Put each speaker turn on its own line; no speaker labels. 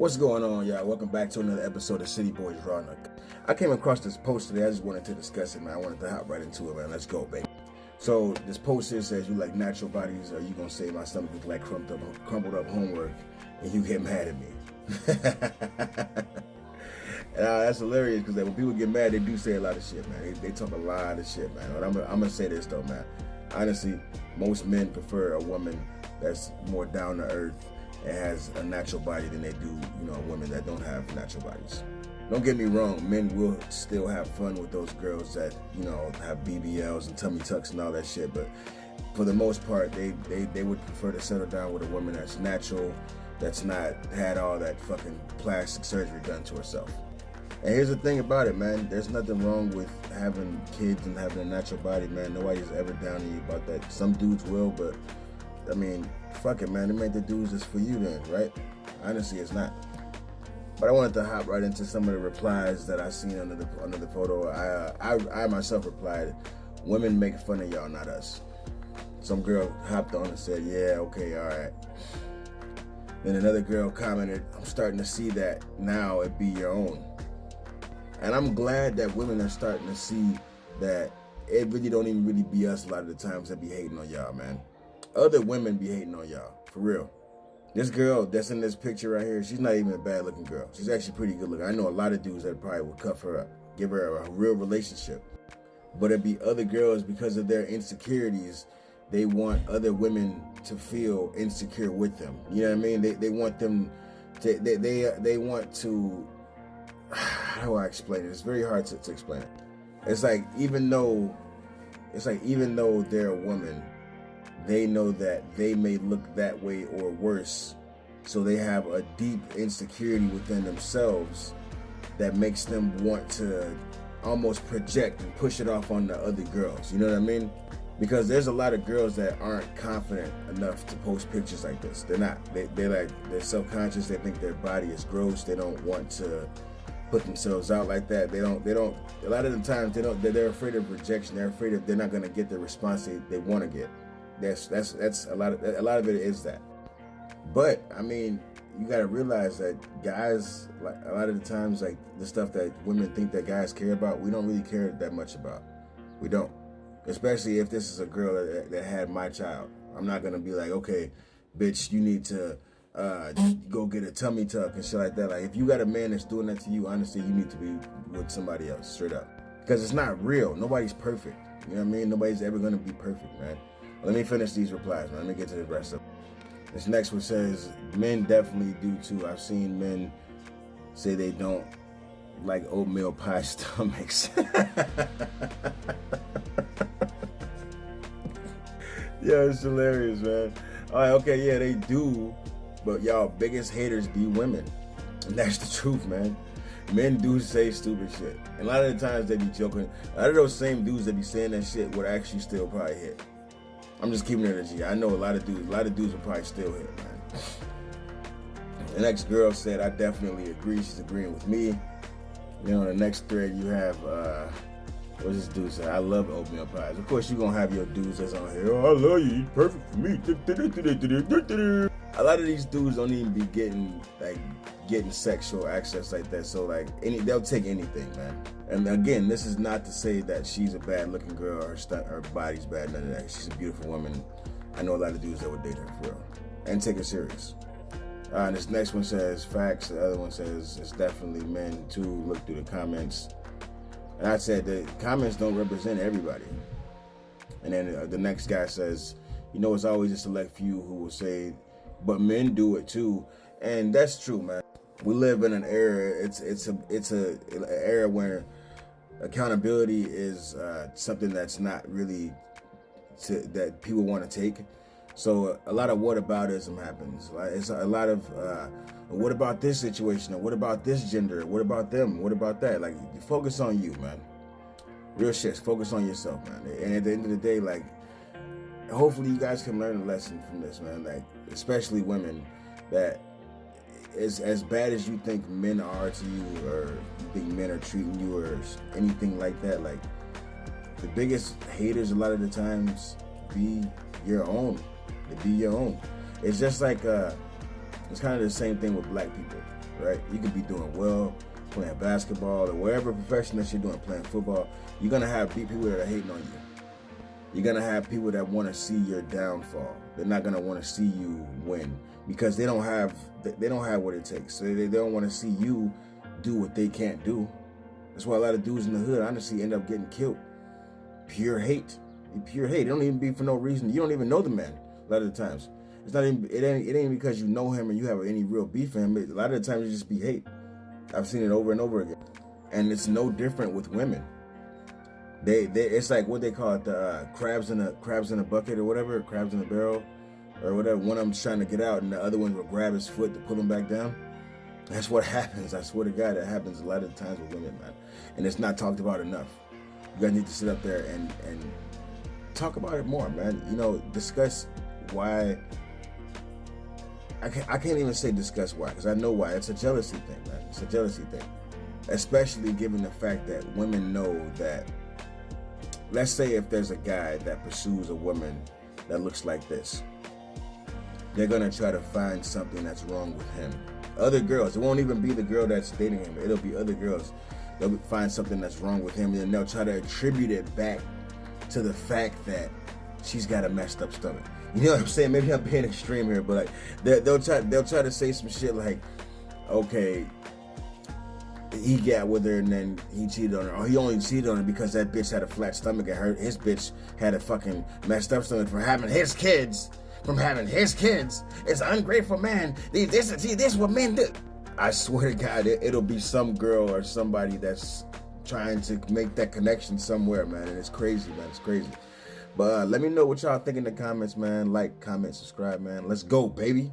What's going on, y'all? Welcome back to another episode of City Boys Raw. I came across this post today. I just wanted to discuss it, man. I wanted to hop right into it, man. Let's go, baby. So this post here says, you like natural bodies, or you gonna say my stomach is like crumpled up homework, and you get mad at me? And that's hilarious because when people get mad, they do say a lot of shit, man. They talk a lot of shit, man. But I'm gonna say this though, man. Honestly, most men prefer a woman that's more down to earth and has a natural body than they do, women that don't have natural bodies. Don't get me wrong, men will still have fun with those girls that, have BBLs and tummy tucks and all that shit, but for the most part, they would prefer to settle down with a woman that's natural, that's not had all that fucking plastic surgery done to herself. And here's the thing about it, man. There's nothing wrong with having kids and having a natural body, man. Nobody's ever down to you about that. Some dudes will, but I mean, fuck it, man. They made the dudes just for you then, right? Honestly, it's not. But I wanted to hop right into some of the replies that I seen under the photo. I myself replied, "Women make fun of y'all, not us." Some girl hopped on and said, "Yeah, okay, all right." Then another girl commented, "I'm starting to see that now it be your own." And I'm glad that women are starting to see that it really don't even really be us a lot of the times that be hating on y'all, man. Other women be hating on y'all, for real. This girl that's in this picture right here, she's not even a bad looking girl. She's actually pretty good looking. I know a lot of dudes that probably would cuff her up, give her a real relationship. But it'd be other girls, because of their insecurities, they want other women to feel insecure with them. You know what I mean? They want them to, they want to, how do I explain it? It's very hard to explain it. It's like even though they're a woman, they know that they may look that way or worse, so they have a deep insecurity within themselves that makes them want to almost project and push it off on the other girls. You know what I mean? Because there's a lot of girls that aren't confident enough to post pictures like this. They're not. They're self-conscious. They think their body is gross. They don't want to put themselves out like that. They don't. A lot of the times they're afraid of rejection. They're afraid they're not going to get the response they want to get. That's a lot of it is that. But I mean, you got to realize that guys, like a lot of the times, like the stuff that women think that guys care about, we don't really care that much about. We don't. Especially if this is a girl that had my child. I'm not gonna be like, okay, bitch, you need to go get a tummy tuck and shit like that. Like, if you got a man that's doing that to you, honestly, you need to be with somebody else, straight up. Because it's not real. Nobody's perfect. You know what I mean? Nobody's ever gonna be perfect, man. Let me finish these replies, man. Let me get to the rest of them. This next one says, men definitely do too. I've seen men say they don't like oatmeal pie stomachs. Yeah, it's hilarious, man. All right, okay, yeah, they do, but y'all biggest haters be women. And that's the truth, man. Men do say stupid shit. And a lot of the times they be joking. A lot of those same dudes that be saying that shit would actually still probably hit. I'm just keeping it a G. I know a lot of dudes will probably still hit, man. The next girl said, I definitely agree. She's agreeing with me. The next thread you have, what's this dude say? I love oatmeal pies. Of course, you're going to have your dudes that's on here. Oh, I love you. You're perfect for me. A lot of these dudes don't even be getting sexual access like that. So, they'll take anything, man. And again, this is not to say that she's a bad looking girl or her body's bad, none of that. She's a beautiful woman. I know a lot of dudes that would date her for real and take her serious. And this next one says facts. The other one says it's definitely men too. Look through the comments. And I said the comments don't represent everybody. And then the next guy says, it's always a select few who will say, but men do it too. And that's true, man. We live in an era. It's a era where accountability is something that's not really that people want to take. So a lot of whataboutism happens. It's a lot of what about this situation? Or what about this gender? What about them? What about that? Like, focus on you, man. Real shit. Focus on yourself, man. And at the end of the day, hopefully you guys can learn a lesson from this, man. Especially women, that as bad as you think men are to you, or you think men are treating you, or anything like that, the biggest haters a lot of the times be your own. They be your own. It's just it's kind of the same thing with black people. right? You could be doing well, playing basketball or whatever profession that you're doing, playing football. You're gonna have people that are hating on you. You're gonna have people that want to see your downfall. They're not gonna want to see you win because they don't have what it takes. So they don't want to see you do what they can't do. That's why a lot of dudes in the hood honestly end up getting killed. Pure hate. Pure hate. It don't even be for no reason. You don't even know the man a lot of the times. It's not even it ain't because you know him and you have any real beef for him. A lot of the times it just be hate. I've seen it over and over again. And it's no different with women. They it's like what they call it, the crabs in a bucket or whatever, crabs in a barrel or whatever. One of them's trying to get out and the other one will grab his foot to pull him back down. That's what happens. I swear to God, that happens a lot of the times with women, man. And it's not talked about enough. You guys need to sit up there and talk about it more, man. You know, discuss why. I can't even say discuss why, because I know why. It's a jealousy thing, man. It's a jealousy thing. Especially given the fact that women know that, let's say if there's a guy that pursues a woman that looks like this, they're going to try to find something that's wrong with him. Other girls, it won't even be the girl that's dating him. It'll be other girls. They'll find something that's wrong with him, and then they'll try to attribute it back to the fact that she's got a messed up stomach. You know what I'm saying? Maybe I'm being extreme here, but like they'll try to say some shit like, okay, he got with her and then he cheated on her, or he only cheated on her because that bitch had a flat stomach and his bitch had a fucking messed up stomach from having his kids. It's an ungrateful man. This what men do. I swear to God, it'll be some girl or somebody that's trying to make that connection somewhere, man. And it's crazy, man. It's crazy. But let me know what y'all think in the comments, man. Like, comment, subscribe, man. Let's go, baby.